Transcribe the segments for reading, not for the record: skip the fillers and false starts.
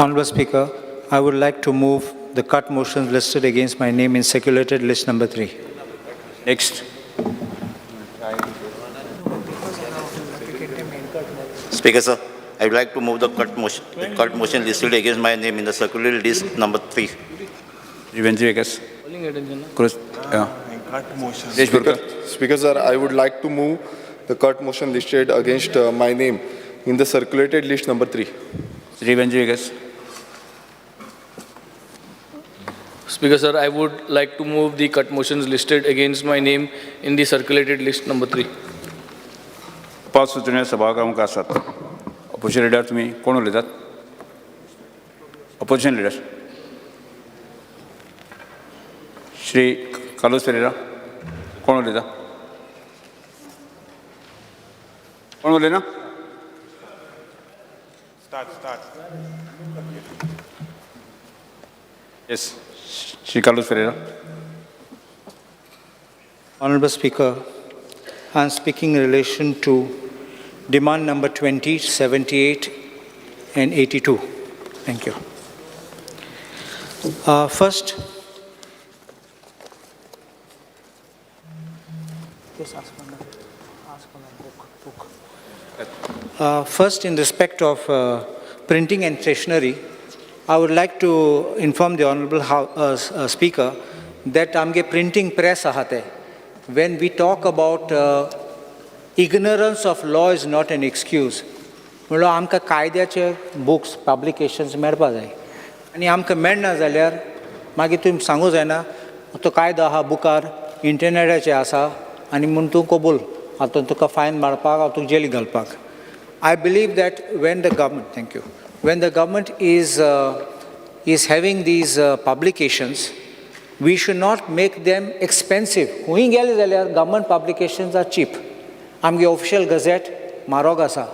Honourable Speaker, I would like to move the cut motions listed against my name in circulated list number 3. Next. Speaker, sir, I would like to move the cut motion listed against my name in the circulated list number 3. Speaker, sir, I would like to move the cut motion listed against my name in the circulated list number 3. Speaker, sir, I would like to move the cut motions listed against my name in the circulated list number 3. पाच सूचना सभागृहांक असतात. Opposition leader तुम्ही कोण उलयतात? Opposition leader Shri Carlos Pereira कोण उलयता? कोण उलयना? Yes, Shri Carlos Ferreira. Honourable Speaker, I am speaking in relation to demand number 20, 78 and 82. Thank you. First, in respect of printing and stationery, I would like to inform the Honourable Speaker that amge printing press ahate. When we talk about ignorance of law is not an excuse. म्हणलो आमकां कायद्याचे books publications मेळपा जाय आनी आमकां मेळना जाल्यार मागीर तुमी सांगूं जायना तो कायदो आहा बुकार इंटरनेटाचेर आसा आनी म्हूण तूं कबूल आतां तुका फायन मारपाक वा तुका जेलीक घालपाक. I believe that when the government is having these publications, we should not make them expensive. Huyi gele zalyar government publications are cheap. Amge official gazette marog asa.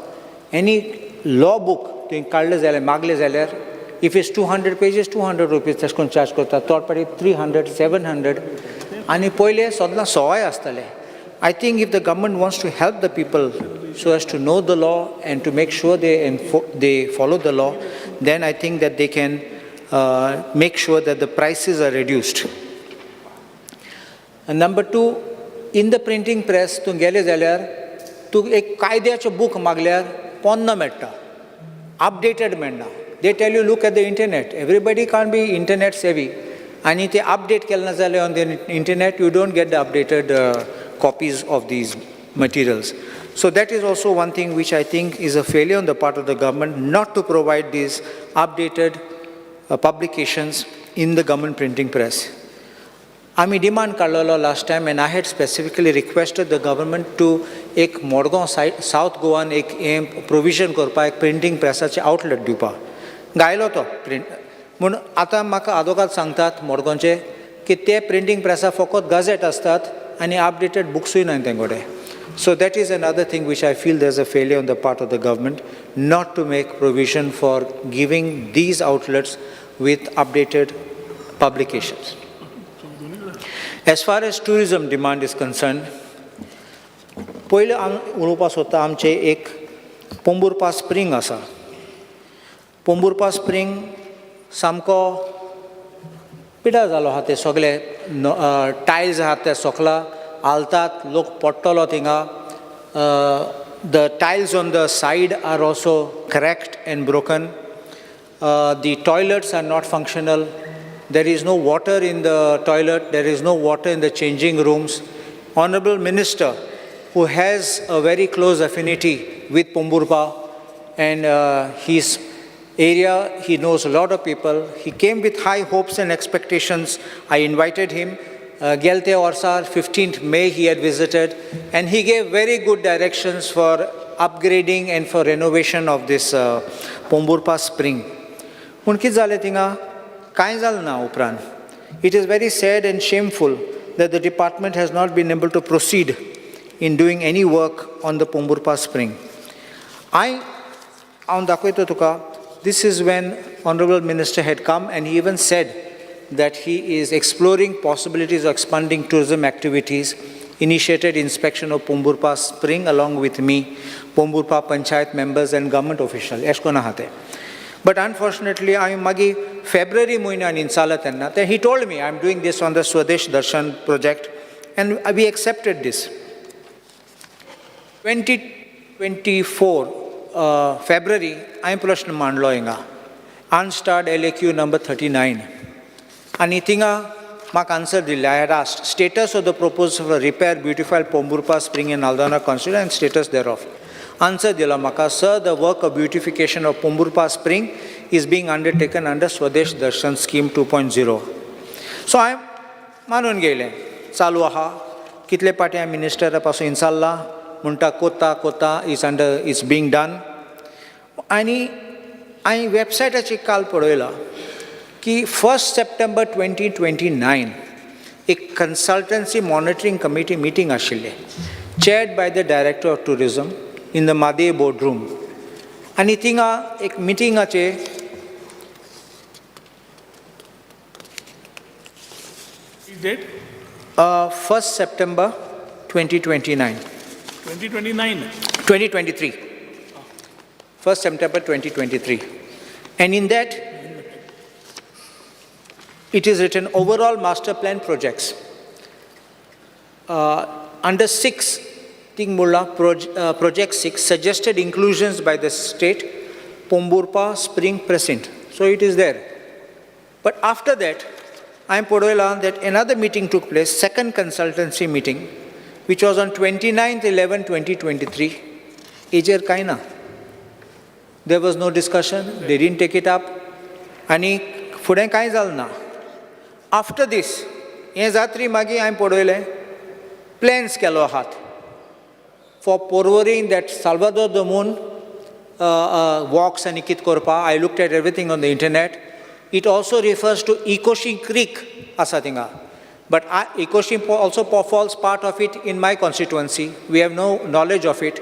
Any law book to kadle zalyar magle zalyar, if it's 200 pages, 200 rupees tashkon charge korta. Third party 300, 700. Ani poile sodla soy astale. I think if the government wants to help the people so as to know the law and to make sure they follow the law, then I think that they can make sure that the prices are reduced. And number two, in the printing press, tu gele zalyar, tu ek kaidyacho book maglyar ponna metta, updated menna. They tell you look at the internet. Everybody can't be internet savvy. And if they update kelna zalyar on the internet, you don't get the updated copies of these materials. So that is also one thing which I think is a failure on the part of the government not to provide these updated publications in the government printing press. आमी demand काडलेलो last time and I had specifically requested the government to एक Modgaon South Goan एक provision करपा एक printing pressaचे outlet दिवपा. गायलो तो print. म्हूण आतां म्हाका आदोगाद सांगतात मोडगांवचे की ते printing pressa फकत gazette असतात आनी updated booksूय नाय तेंकोडे. So that is another thing which I feel there's a failure on the part of the government not to make provision for giving these outlets with updated publications. As far as tourism demand is concerned, पहिले उलोवपाक सोदता आमचे एक पोंबुरपा spring आसा. पोंबुरपा spring सामको पिड्यार जालो आहा ते सगळे टायल्स आहात ते सकला आलतात लोक पडटलो थिंगा. The tiles on the side are also cracked and broken. The toilets are not functional. There is no water in the toilet. There is no water in the changing rooms. Honorable Minister, who has a very close affinity with Pomburpa and his area, he knows a lot of people. He came with high hopes and expectations. I invited him. Gelte Orsar, 15th May he had visited, and he gave very good directions for upgrading and for renovation of this Pomburpa spring. पूण कितें जालें थिंगा कांय जालें ना उपरांत. It is very sad and shameful that the department has not been able to proceed in doing any work on the Pomburpa spring. हांव दाखयता तुका, this is when Honorable Minister had come and he even said that he is exploring possibilities of expanding tourism activities, initiated inspection of Pomburpa spring along with me, Pomburpa Panchayat members and government officials. But unfortunately, I magi February म्हयन्यान इंचाला तेन्ना then he told me I'm doing this on the Swadesh Darshan project, and we accepted this. 2024 February, I प्रश्न मांडलो हिंगा unstarred LAQ number 39. आणि थिंगा म्हाका answer दिल्ले. I had asked status of the proposal for repair beautify Pomburpa Spring in Aldana constituency and status thereof. Answer dila maka, sir, the work of beautification of Pomburpa Spring is being undertaken under Swadesh Darshan Scheme 2.0. So I मानून गेले चालू आहा कितले पाटी हांवें मिनिस्टरा पासून इंचाल्ला म्हणटा कोता is being done. आनी हांवें वेबसायटाचेर काल पळयलां की 1 September 2029 एक consultancy monitoring committee meeting आशिल्ले chaired by the director of tourism in the Madhe boardroom. आनी थिंगा एक मिटिंगाचे Date? 1 September 2029. 2023. 1 September 2023. And in that, it is written overall master plan projects. Under 6, project 6 suggested inclusions by the state, Pomburpa Spring Precinct. So it is there. But after that, I am Podoila that another meeting took place, second consultancy meeting, which was on 29/11/2023. Ejer kaina. There was no discussion, they didn't take it up. Ani fuden kai zalna. After this, ye zatri magi I am Podoile, plans kelo hat for porvoring that Salvador the Moon walks and ikit korpa. I looked at everything on the internet. It also refers to Ikoshi Creek, Asatinga. But Ikoshi also falls part of it in my constituency. We have no knowledge of it.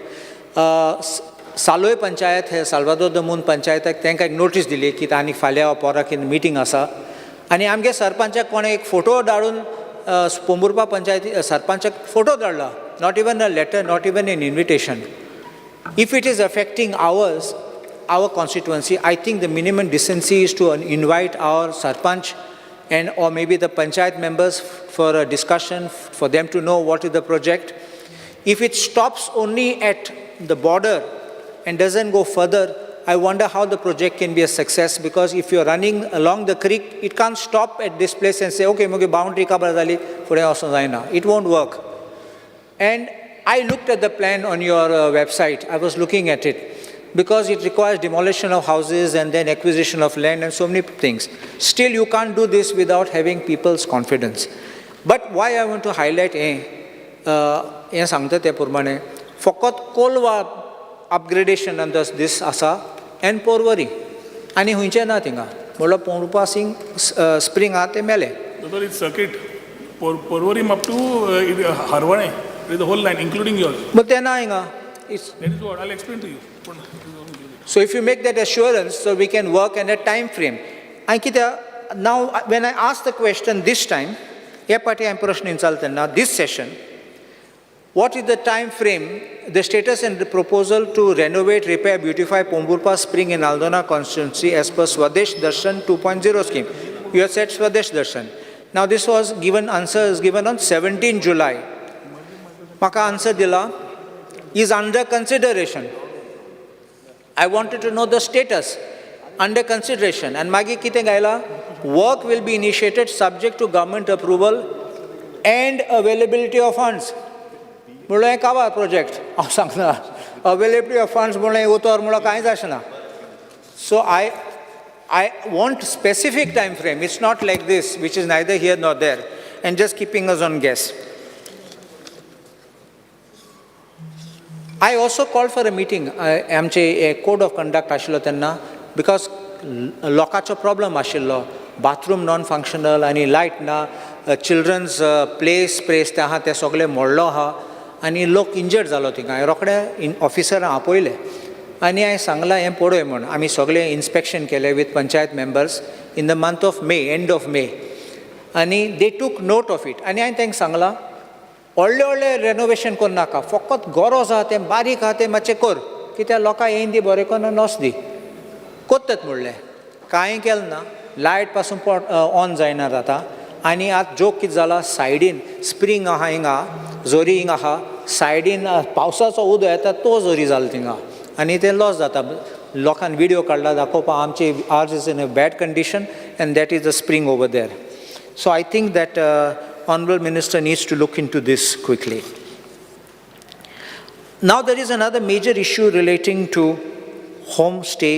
Saloy Panchayat hai, Salvador the Moon Panchayat, तांकां एक notice दिली की तांणी फाल्यां पोराक meeting आसा. आनी आमगे सरपंचाक कोणे एक photo धाडून पोंबुर्पा पंचायती सरपंचाक photo धाडला. Not even a letter, not even an invitation. If it is affecting our constituency, I think the minimum decency is to invite our sarpanch and or maybe the panchayat members for a discussion, for them to know what is the project. If it stops only at the border and doesn't go further, I wonder how the project can be a success, because if you're running along the creek, it can't stop at this place and say, okay, muge boundary cover dali, pure also zaina. It won't work. And I looked at the plan on your website. I was looking at it, because it requires demolition of houses and then acquisition of land and so many things. Still, you can't do this without having people's confidence. But why I want to highlight फकत Kolwa upgradation under this asa and porvari. Ani hunche na tinga. Mola Pomburpa spring ate mele. So it's circuit. Porvorim up to Harvane, with the whole line, including yours. But then that is what I'll explain to you. So if you make that assurance, so we can work in a time frame. Ankita, now when I ask the question this time, this session, what is the time frame, the status and the proposal to renovate, repair, beautify Pomburpa Spring in Aldona constituency as per Swadesh Darshan 2.0 scheme? You have said Swadesh Darshan. Now this was given, answer is given on 17 July. Maka answer dila is under consideration. I wanted to know the status, under consideration. And magi kite gaila, work will be initiated subject to government approval and availability of funds. Mula kawa project. Availability of funds mula utor mula kai jashna. So I want specific time frame. It's not like this, which is neither here nor there, and just keeping us on guess. I also called for a meeting. Amche a code of conduct ashilo tenna, because lokacho problem ashilo, bathroom non-functional, any light na, children's play space taha te sogle modlo ha, ani lok injured zalo tinga. I rokde in officer apoile. Ani I sangla em podo emon. Ami sogle inspection kele with panchayat members in the month of May, end of May. Ani they took note of it. Ani I think sangla. Olle renovation kon naka. Fokot goros hate, barik hate mache kor. Kita loka eindi bore kon nos di. कोत्तात म्हणलें कांय केलें ना light पासून on जायना जाता आनी आतां joke कितें जाला सायडीन स्प्रींग आहा हिंगा जोरी हिंगा आहा सायडीन पावसाचो उदक येता तो जोरी जालो थिंगा आनी ते लॉस जाता लोकांनी व्हिडिओ काडला दाखोवपा आमची आर्ज is in a bad condition and that is the spring over there so I think that honorable minister needs to look into this quickly. Now there is another major issue relating to homestay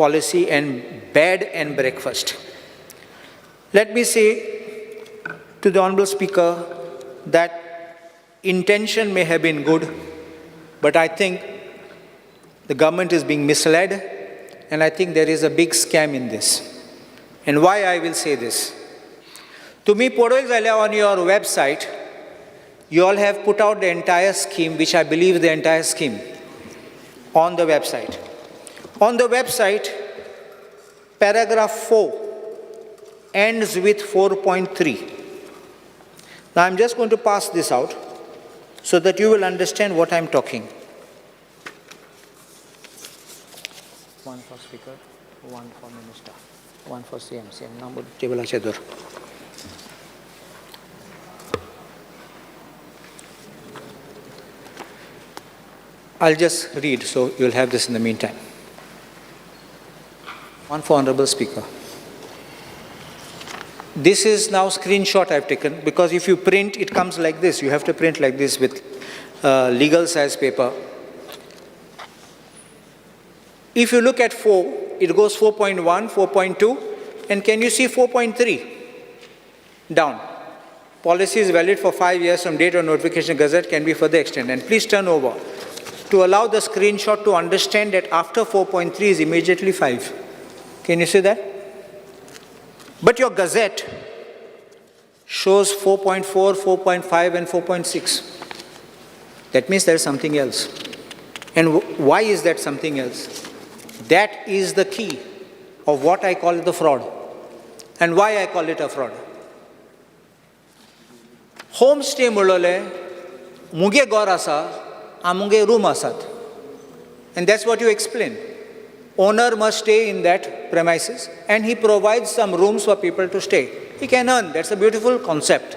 policy and bed and breakfast. Let me say to the honorable speaker that intention may have been good, but I think the government is being misled and I think there is a big scam in this. And why I will say this? तुम्ही पळोवंक जाल्यार on your website, you all have put out the entire scheme, which I believe the entire scheme, on the website. On the website, paragraph 4 ends with 4.3. Now I'm just going to pass this out so that you will understand what I'm talking. One for speaker, one for minister, one for CM. Number table achedur. I'll just read, so you'll have this in the meantime. One for Honorable Speaker. This is now screenshot I've taken, because if you print, it comes like this. You have to print like this with legal size paper. If you look at 4, it goes 4.1, 4.2, and can you see 4.3? Down. Policy is valid for 5 years from date of notification gazette, can be further extended. And please turn over to allow the screenshot to understand that after 4.3 is immediately 5. Can you see that? But your gazette shows 4.4, 4.5 and 4.6. That means there is something else. And why is that something else? That is the key of what I call the fraud. And why I call it a fraud. Homestay म्हणलोले मुगे घर आसा आमुगे room asat. And that's what you explain. Owner must stay in that premises and he provides some rooms for people to stay. He can earn. That's a beautiful concept.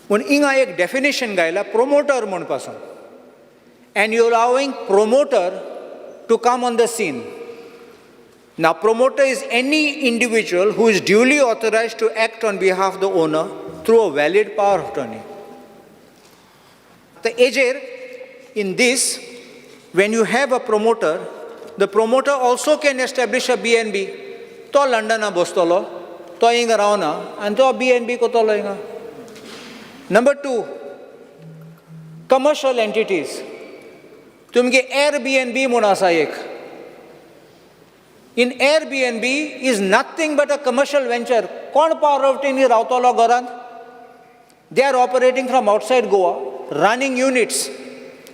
When inga ek definition gaila promoter म्हणपासून. And you're allowing promoter to come on the scene. Now promoter is any individual who is duly authorized to act on behalf of the owner through a valid power of attorney. The Ejer, in this, when you have a promoter, the promoter also can establish a B&B. To London bostolo, to inga rauna, and to B&B ko tolo inga. Number 2, commercial entities. Tumge Airbnb munasa ek. In Airbnb is nothing but a commercial venture. Kon power of attorney rautolo garan? They are operating from outside Goa, running units.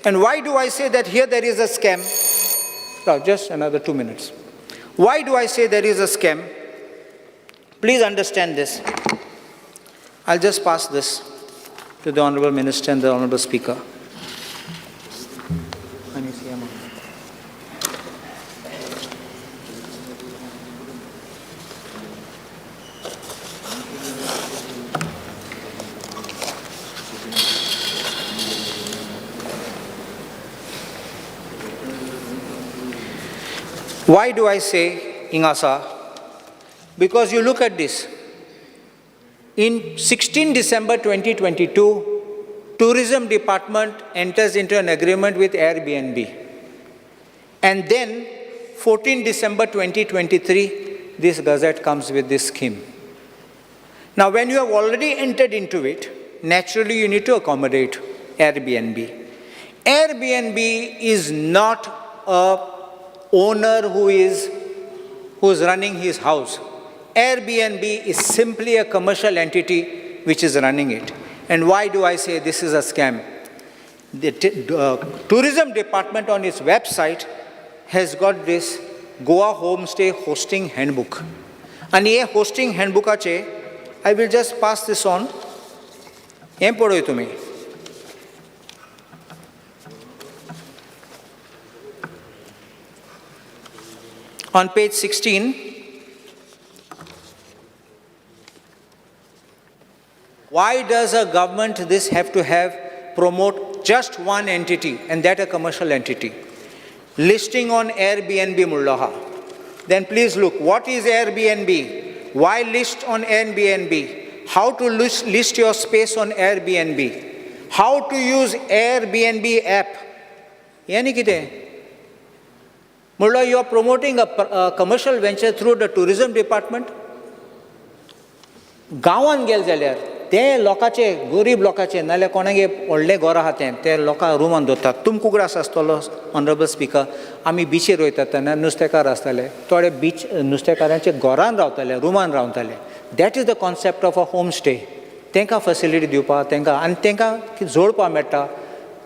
And why do I say that here there is a scam? Now, just another 2 minutes. Why do I say there is a scam? Please understand this. I'll just pass this to the Honorable Minister and the Honorable Speaker. Why do I say Ingasa? Because you look at this. In 16 December 2022, Tourism Department enters into an agreement with Airbnb. And then 14 December 2023, this gazette comes with this scheme. Now when you have already entered into it, naturally you need to accommodate Airbnb. Airbnb is not a owner who is running his house. Airbnb is simply a commercial entity which is running it. And why do I say this is a scam? The Tourism Department on its website has got this Goa Homestay Hosting Handbook. And this hosting handbook, I will just pass this on. Em podoy tumi. On page 16, why does a government this have to promote just one entity, and that a commercial entity? Listing on Airbnb mullaha. Then please look, what is Airbnb? Why list on Airbnb? How to list your space on Airbnb? How to use Airbnb app? Yani kite? Mulla, you are promoting a commercial venture through the tourism department. Goan gel jalyar, te lokache, gorib lokache, nale konage olle gora haten, te loka ruman dota. Tum kugras astolo, Honorable Speaker, ami bichi roitatana, nustekar astale. Tode beach nustekaranche goran rautale, ruman rautale. That is the concept of a homestay. Tenka facility diupa, tenka, and tenka zolpa meta,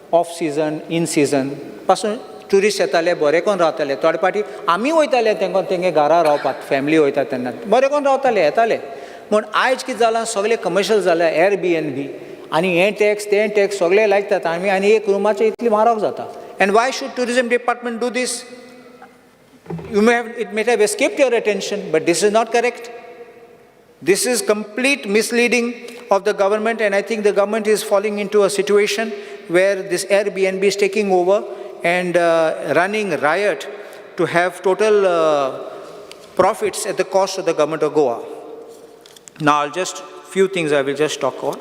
off season, in season. Pasun tourist येताले बरे कोण रावताले थोडे पाटी आमी वयताले तेंका तेंगे घरा रावपाक फॅमिली वयता तेन्ना बरे कोण रावताले येताले म्हूण आयज कितें जालां सगळे कमर्शियल जाल्या Airbnb आनी हे टॅक्स सगळे लायतात आनी एक रुमाचे इतली म्हारग जाता and why should tourism department do this it may have escaped your attention, but this is not correct. This is complete misleading of the government, and I think the government is falling into a situation where this Airbnb is taking over and running riot to have total profits at the cost of the government of Goa. Now, few things I will just talk on.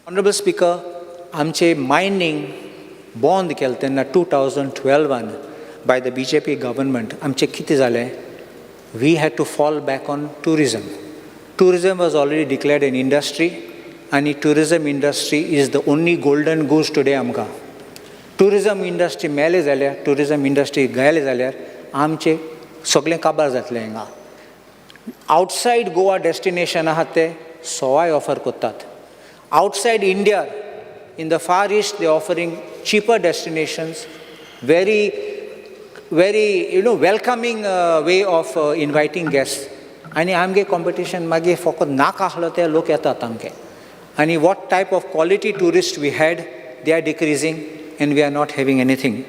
Honorable Speaker, आमचे mining bond केलें तेन्ना 2012 by the BJP government, आमचे कितें जालें? We had to fall back on tourism. Tourism was already declared an industry, and the tourism industry is the only golden goose today आमकां. Tourism industry मेले जाल्यार, tourism industry गायले जाल्यार, आमचे सगळें काबार जातलें हिंगा. Outside Goa destination आहात ते सवाय ऑफर करतात. Outside India, in the Far East, they are offering cheaper destinations, very welcoming way of inviting guests. And आमगे competition मागे फकत नाक आसलो ते लोक येतात आमगे. And what type of quality tourists we had, they are decreasing, and we are not having anything.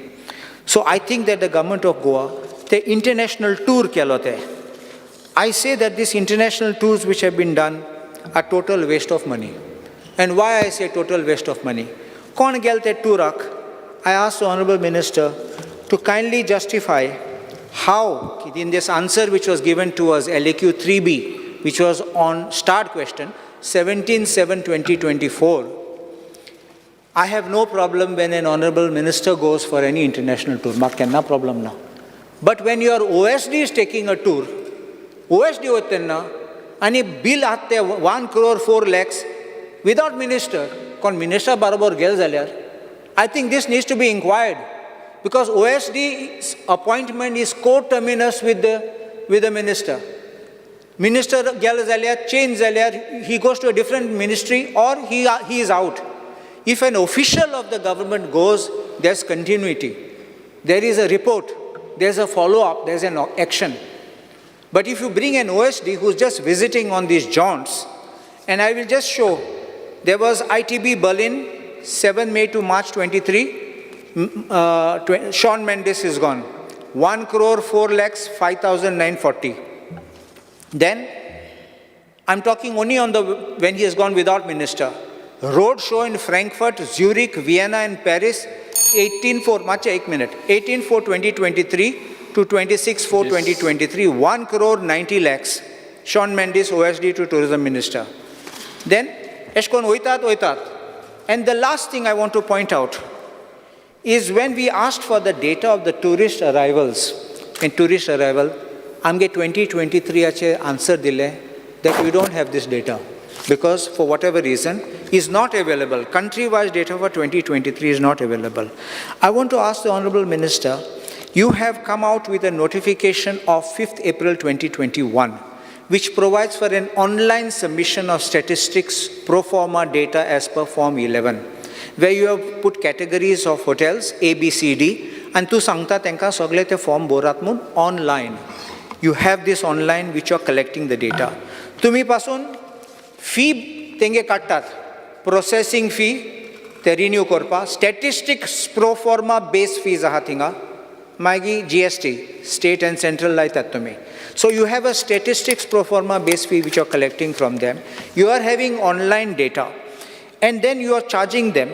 So I think that the government of Goa, the international tour केलो ते. I say that these international tours which have been done are total waste of money. And why I say total waste of money? Kon gel te tourak, I asked the Honorable Minister to kindly justify how, in this answer which was given to us, LAQ 3B, which was on start question, 17/7/2024, I have no problem when an Honorable Minister goes for any international tour. No problem now. But when your OSD is taking a tour, OSD hotenna, and bill atte 1 crore 4 lakhs, without minister, kon minister barabar gel jalyar, I think this needs to be inquired, because OSD's appointment is co-terminus with the minister. Minister gel jalyar, change jalyar, he goes to a different ministry, or he is out. If an official of the government goes, there's continuity. There is a report, there's a follow-up, there's an action. But if you bring an OSD who's just visiting on these jaunts, and I will just show, there was ITB Berlin, 7 May to March 23. Sean Mendes is gone. 1 crore 4 lakhs 5,940. Then, I'm talking only on when he has gone without minister. Road show in Frankfurt, Zurich, Vienna, and Paris, 18/4/2023 to 26/4/2023. 1 crore 90 lakhs. Sean Mendes, OSD to Tourism Minister. Then, Eshkon oitat. And the last thing I want to point out is when we asked for the data of the tourist arrivals, amge 2023 ache answer dile that we don't have this data because for whatever reason is not available. Country-wise data for 2023 is not available. I want to ask the Honorable Minister, you have come out with a notification of 5th April 2021, which provides for an online submission of statistics pro forma data as per Form 11, where you have put categories of hotels, A, B, C, D, and tu sangta tenka sogle te form borat mun online. You have this online which you are collecting the data. Tumi pasun fee tenge kattat, processing fee te renew korpa, statistics pro forma base fees ahatinga, मागी GST, state and central लायतात तुमी. So you have a statistics pro forma base fee which you are collecting from them. You are having online data and then you are charging them.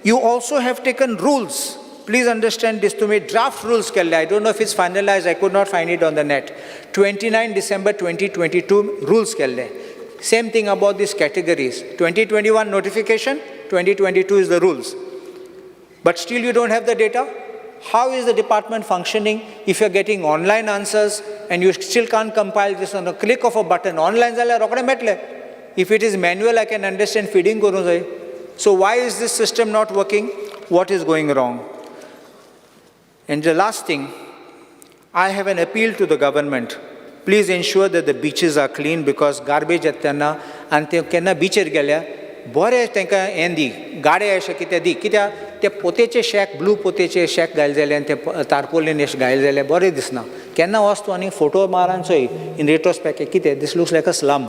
You also have taken rules. Please understand this to me. Draft rules kelle. I don't know if it's finalized. I could not find it on the net. 29 December 2022 rules kelle. Same thing about these categories. 2021 notification, 2022 is the rules. But still you don't have the data? How is the department functioning if you're getting online answers and you still can't compile this on a click of a button? Online zala rokde metle. If it is manual, I can understand feeding konu jai. So why is this system not working? What is going wrong? And the last thing, I have an appeal to the government. Please ensure that the beaches are clean because garbage येतना and ते केन्ना beacher गेल्या बरे तांकां हें दी गाडे अशें कितें दी कित्याक ते पोतेचे शॅक ब्लू पोतेचे शॅक घायल जाले आनी ते तारपोलीन अशें घायल जाले बरें दिसना केन्ना वचत आनी फोटो मारान चोय इन रेट्रोस्पेक्ट कितें this looks like a slum.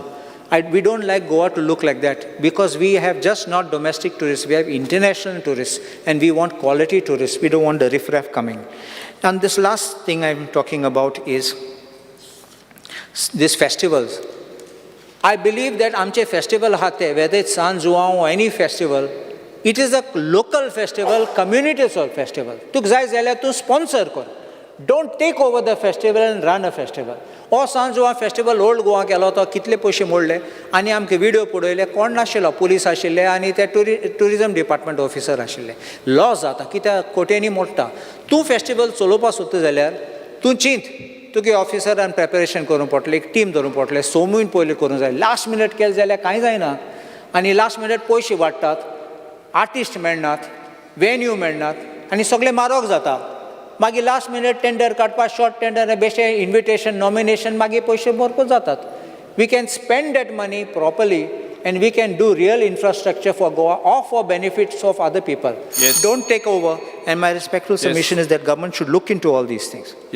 We don't like Goa to look like that because we have just not domestic tourists, we have international tourists and we want quality tourists. We don't want the riffraff coming. And this last thing I'm talking about is these festivals. I believe that amche festival hate, whether it's San Juan or any festival, it is a local festival, community festival. Tuk zai zala tu sponsor kor. Don't take over the festival and run a festival. Or San Juan festival old Goa केलो तो कितले पयशे मोडले आनी आमकां video पळयले कोण नाशिल्लो police आशिल्ले आनी ते टुरिजम डिपार्टमेंट ऑफिसर आशिल्ले. लॉस जाता कित्याक कोटेनी मोडटा. तूं फेस्टिवल चलोवपा सोदता जाल्यार तूं चिंत तुगे ऑफिसरान प्रेपरेशन करूंक पडटलें एक टीम धरूंक पडटलें सोमून पयलीं करूंक जाय. लास्ट मिनट केलें जाल्यार कांय जायना आनी लास्ट मिनट पयशे वाडटात आर्टिस्ट मेळनात वेन्यू मेळनात आनी सगळें म्हारग जाता. मागीर लास्ट मिनट टेंडर काडपाक शॉर्ट टेंडर बेश्टे इन्विटेशन नॉमिनेशन मागीर पयशे भरपूर जातात. We can spend that money properly and we can do real infrastructure for Goa or for benefits of other people. Yes. Don't take over. And my respectful submission is that government should look into all these things.